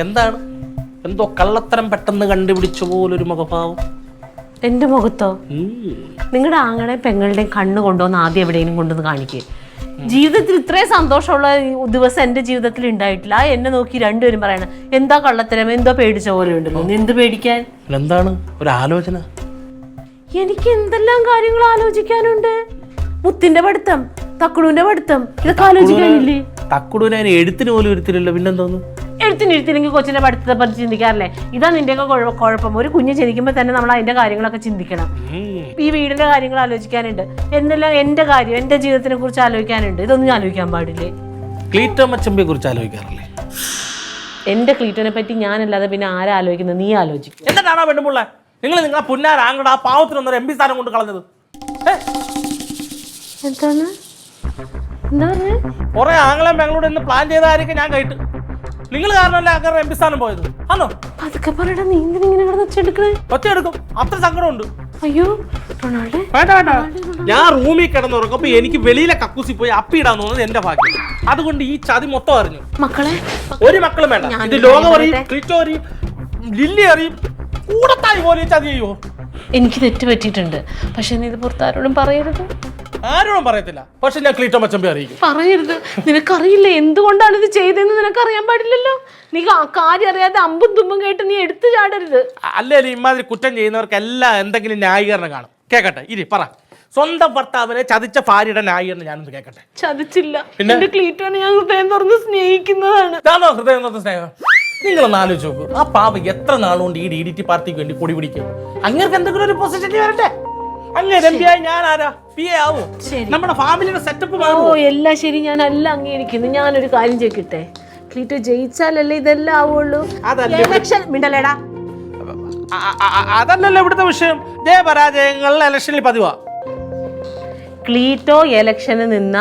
എന്താണ്? എന്തോ കള്ളത്തരം പെട്ടെന്ന് കണ്ടുപിടിച്ച പോലൊരു മുഖഭാവം. എന്റെ മുഖത്തോ? നിങ്ങളുടെ ആങ്ങളെ പെങ്ങളുടെയും കണ്ണ് കൊണ്ടുവന്ന് ആദ്യം എവിടെയെങ്കിലും കൊണ്ടുവന്ന് കാണിക്കേ. ജീവിതത്തിൽ ഇത്രയും സന്തോഷമുള്ള ദിവസം എന്റെ ജീവിതത്തിൽ ഉണ്ടായിട്ടില്ല. എന്നെ നോക്കി രണ്ടുപേരും പറയണം എന്താ കള്ളത്തരം, എന്തോ പേടിച്ച പോലെ ഉണ്ടല്ലോ. എന്ത് പേടിക്കാൻ? എന്താണ് ഒരു ആലോചന? എനിക്ക് എന്തെല്ലാം കാര്യങ്ങൾ ആലോചിക്കാനുണ്ട്. മുത്തിന്റെ പഠിത്തം, തക്കുടുവിന്റെ പഠിത്തം, ഇതൊക്കെ ആലോചിക്കാനില്ലേ? തക്കുടുവിനെ എഴുത്തിന് പോലും ഇരുത്തില്ലല്ലോ, പിന്നെന്തോന്നു? എഴുത്തിനിരുത്തില്ലെങ്കിൽ കൊച്ചിന്റെ പഠിത്തത്തെ പറ്റി ചിന്തിക്കാറില്ലേ? ഇതാ നിന്റെയൊക്കെ കുഴപ്പം. ഒരു കുഞ്ഞ് ജനിക്കുമ്പോൾ തന്നെ നമ്മൾ അതിന്റെ കാര്യങ്ങളൊക്കെ ചിന്തിക്കണം. ഈ വീടിന്റെ കാര്യങ്ങൾ ആലോചിക്കാനുണ്ട്, എന്തെല്ലാം എന്റെ കാര്യം, എന്റെ ജീവിതത്തിനെ കുറിച്ച് ആലോചിക്കാനുണ്ട്. ഇതൊന്നും ആലോചിക്കാൻ പാടില്ലേ? ക്ലീറ്റോ മച്ചമ്പിയെ കുറിച്ച് ആലോചിക്കാറില്ലേ? എന്റെ ക്ലീറ്റോനെ പറ്റി ഞാനല്ലാതെ പിന്നെ ആരാ ആലോചിക്കുന്നത്? നീ ആലോചിക്കും. എന്നിട്ടാണോ പെണ്ണുമുള്ള നിങ്ങളെ പുന്നാരാങ്കട ആ പാവത്തിനൊന്നൊരു MP സ്ഥാനം കൊണ്ട് കളഞ്ഞത്? എന്താണ് എന്താ പറഞ്ഞേ? കുറെ ആംഗ്ലം ബാംഗ്ലൂർ എന്ന് പ്ലാൻ ചെയ്തായിരിക്കും ഞാൻ കേട്ട്. നിങ്ങൾ കാരണമല്ലേ അങ്ങനെ MP സ്ഥാനം പോയത്? ആണോ? അതൊക്കെ പറയടാ. നീ എന്തിനിങ്ങനെ കിടന്ന് ഒച്ചെടുക്കണേ? ഒച്ചയെടുക്കും, അത്ര സങ്കടമുണ്ട്. അയ്യോ റൊണാൾഡോ, വേണ്ട. ഞാൻ റൂമിൽ കിടന്നുറങ്ങപ്പോ എനിക്ക് വെളിയിലെ കക്കൂസി പോയി അപ്പിയിടാൻ തോന്നുന്നത് എന്റെ ഭാഗ്യം. അതുകൊണ്ട് ഈ ചതി മൊത്തം അറിഞ്ഞു. മക്കളെ ഒരു മക്കളും വേണ്ട. ഇത് ലോകം അറിയും, ക്ലിറ്റോ അറിയും, ലില്ലി അറിയും, കൂടത്തായി പോലെ ചതി ചെയ്യുമോ? എനിക്ക് തെറ്റ് പറ്റിയിട്ടുണ്ട്. പക്ഷെ നീ ഇത് പുറത്താരോടും പറയരുത്. ആരോടും പറയത്തില്ല. പക്ഷെ ഞാൻ ക്ലീറ്റോ മച്ചമ്പി അറിയിക്കും. പറയരുത്. നിനക്കറിയില്ല എന്തുകൊണ്ടാണ് ഇത് ചെയ്തതെന്ന്. നിനക്കറിയാൻ പാടില്ലല്ലോ. നീ കാര്യം അറിയാതെ അമ്പും തുമ്പും കേട്ട് നീ എടുത്തു ചാടരുത്. അല്ലേലും ഇമാതിരി കുറ്റം ചെയ്യുന്നവർക്കെല്ലാം എന്തെങ്കിലും ന്യായീകരണം കാണും. കേക്കട്ടെ, ഇരി പറ. സ്വന്തം ഭർത്താവിനെ ചതിച്ച ഭാര്യയുടെ ന്യായീകരണം ഞാനൊന്ന് കേക്കട്ടെ. ചതിച്ചില്ല. എന്റെ ക്ലീറ്റോനെ ഞാൻ ഹൃദയം തുറന്ന് സ്നേഹിക്കുന്നതാണ്. ഇതാണോ ഹൃദയം തുറന്ന് സ്നേഹം? നിങ്ങളൊന്ന് ആലോചിച്ച് നോക്കൂ. ആ പാവ എത്ര നാളുകൊണ്ട് ഈ DDT പാർട്ടിക്ക് വേണ്ടി കൊടി പിടിക്കും. അങ്ങനെ എന്തെങ്കിലും ഒരു പൊസിഷൻ വരട്ടെ. അങ്ങനെ MP ആയി ഞാൻ ആരാ? PA ആവോ? നമ്മുടെ ഫാമിലിയുടെ സെറ്റപ്പ് മാറുമോ? ഓ എല്ലാം ശരി, ഞാൻ എല്ലാം അംഗീകരിക്കുന്നു. ഞാനൊരു കാര്യം ചോദിക്കട്ടെ, ക്ലീറ്റോ ജയിച്ചാലല്ലേ ഇതെല്ലാം ആവുള്ളൂ? ഇലക്ഷൻ മിണ്ടല്ലേടാ. അതല്ലല്ലോ ഇവിടുത്തെ വിഷയം. ജയപരാജയങ്ങൾ ഇലക്ഷനിൽ പതിവാ. ക്ലീറ്റോ ഇലക്ഷന് നിന്ന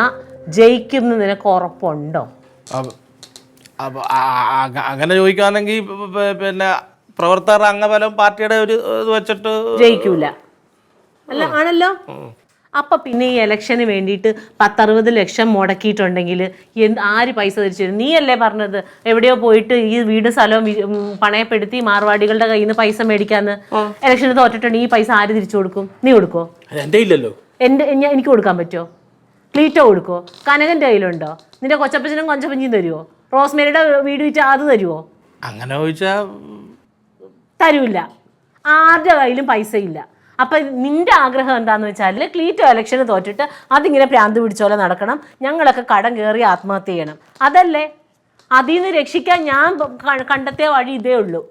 ജയിക്കുന്ന നിനക്ക് ഉറപ്പുണ്ടോ? അങ്ങനെ ചോദിക്കുകയാണെങ്കിൽ പിന്നെ പ്രവർത്തകർ അംഗബലം പാർട്ടിയുടെ ഒരു ഇത് വെച്ചിട്ട് ജയിക്കൂല അല്ല ആണല്ലോ. അപ്പൊ പിന്നെ ഈ ഇലക്ഷന് വേണ്ടിയിട്ട് 10-60 ലക്ഷം മുടക്കിയിട്ടുണ്ടെങ്കിൽ ആര് പൈസ തിരിച്ചു തരും? നീയല്ലേ പറഞ്ഞത് എവിടെയോ പോയിട്ട് ഈ വീട് സ്ഥലവും പണയപ്പെടുത്തി മാർവാടികളുടെ കയ്യിൽ നിന്ന് പൈസ മേടിക്കാന്ന്. ഇലക്ഷന് തോറ്റിട്ടുണ്ടെങ്കിൽ ഈ പൈസ ആര് തിരിച്ചു കൊടുക്കും? നീ കൊടുക്കോ? എന്റെ ഇല്ലല്ലോ. എനിക്ക് കൊടുക്കാൻ പറ്റുമോ? ക്ലീറ്റോ കൊടുക്കോ? കനകന്റെ കയ്യിലുണ്ടോ? നിന്റെ കൊച്ചപ്പച്ചനും കൊഞ്ചപ്പഞ്ചിയും തരുമോ? റോസ്മേരിയുടെ വീട് വിറ്റ് അത് തരുമോ? അങ്ങനെ ചോദിച്ചാ തരൂല്ല. ആരുടെ കയ്യിലും പൈസ ഇല്ല. അപ്പൊ നിന്റെ ആഗ്രഹം എന്താന്ന് വെച്ചാൽ ക്ലീറ്റോ ഇലക്ഷന് തോറ്റിട്ട് അതിങ്ങനെ പ്രാന്ത് പിടിച്ചോലെ നടക്കണം, ഞങ്ങളൊക്കെ കടം കയറി ആത്മഹത്യ ചെയ്യണം. അതല്ലേ? അതിൽ നിന്ന് രക്ഷിക്കാൻ ഞാൻ കണ്ടെത്തിയ വഴി ഇതേ ഉള്ളൂ.